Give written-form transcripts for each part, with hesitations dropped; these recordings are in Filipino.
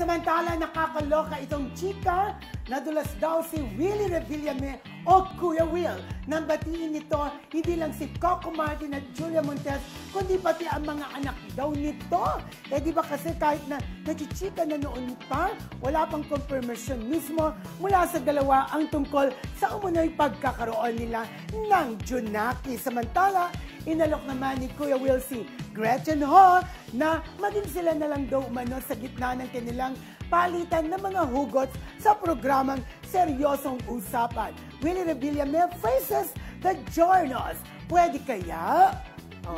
Samantala, nakakaloka itong chika, nadulas daw si Willie Revillame o Kuya Will. Nang batiin nito, hindi lang si Coco Martin at Julia Montes, kundi pati ang mga anak daw nito. Eh di ba kasi kahit na nachichika na noon pa, wala pang confirmation mismo mula sa dalawa ang tungkol sa umunoy pagkakaroon nila ng Junaki. Samantala, inalok naman ni Kuya Will si Gretchen Ho na maging sila na lang daw umano sa gitna ng kanilang palitan ng mga hugot sa programang Seryosong Usapan. Willie Revillame faces the journals. Pwede kaya?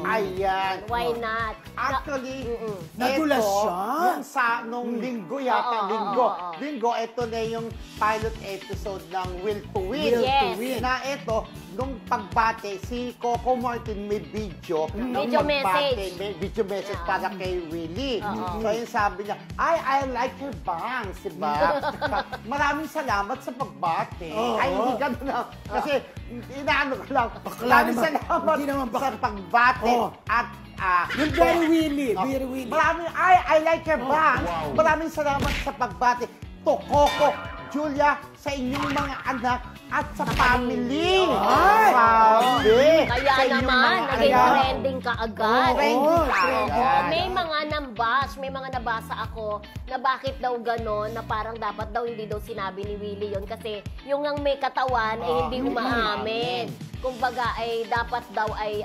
Ayan. Why not? Actually, Nadulas siya. Nung linggo yata, linggo, ito na yung pilot episode ng Will to Win. Will to Yes. Win. Na ito, nung pagbate, si Coco Martin may video. Nung Video pagbate, message. may video message Yeah. para kay Willie. So yun sabi niya, I like your bangs, diba? Maraming salamat sa pagbate. Ay, hindi ganun na. Kasi, inaano ko lang. Maraming naman. salamat Hindi naman sa pagbate. At Yung very Willie, very Willie. maraming, I like your bangs. Maraming salamat sa pagbati. To Coco, Julia, sa inyong mga anak at sa family. Ay! Sabi. Kaya Sa inyong naman, mga naging anak. trending ka agad. Trending ka Oo, agad. may mga nambas, may mga nabasa ako na bakit daw gano'n, na parang dapat daw hindi daw sinabi ni Willie yon kasi yung ang may katawan ay hindi umaamin. Kumbaga ay dapat daw ay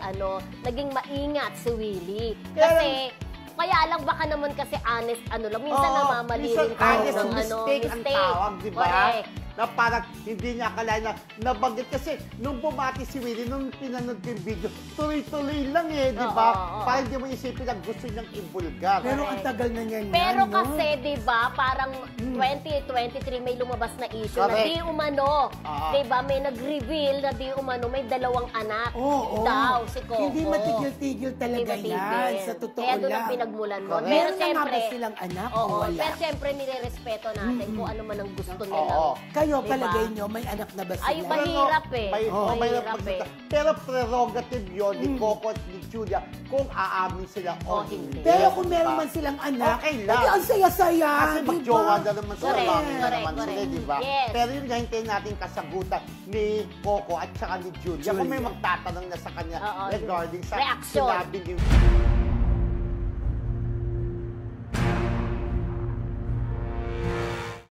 naging maingat si Willie. Kasi kaya lang baka naman kasi honest lang. Minsan namamali rin tayo honest ng mistake ang tawag, di ba? Correct. Na parang hindi niya akalain na nabanggit. Kasi nung bumati si Willie, nung pinanood ko yung video, tuloy-tuloy lang di ba? Oo. Parang hindi mo isipin na gusto niyang ibulgar. Pero ang tagal na niyan. Pero no? kasi, di ba, parang 2023 may lumabas na issue na Correct. di umano. Oo. Di ba, may nag-reveal na di umano may dalawang anak Oo. daw si Coco. Hindi matigil-tigil talaga Hindi yan. matigil. Sa totoo Kaya doon lang. ang pinagmulan mo. Correct. Pero Meron na nga siyempre, ba silang anak o oo, wala? pero siyempre nire-respeto natin kung ano man ang gusto nila. Oo. Kayo, Diba? palagay nyo, may anak na ba sila? Ay, mahirap eh. Mahirap eh. Pero prerogative yun ni Coco at ni Julia kung aamin sila o hindi. Pero kung meron Diba? man silang anak, Okay lang. ay, ang saya-saya. Kasi di ba? mag-jowa na naman sila, Correct, mami na correct, naman sila, correct. di ba? Yes. Pero yun nga, hintayin natin kasagutan ni Coco at saka ni Julia. Kung may Julia. magtatanong na sa kanya Oo, regarding sa reaction. sinabi ni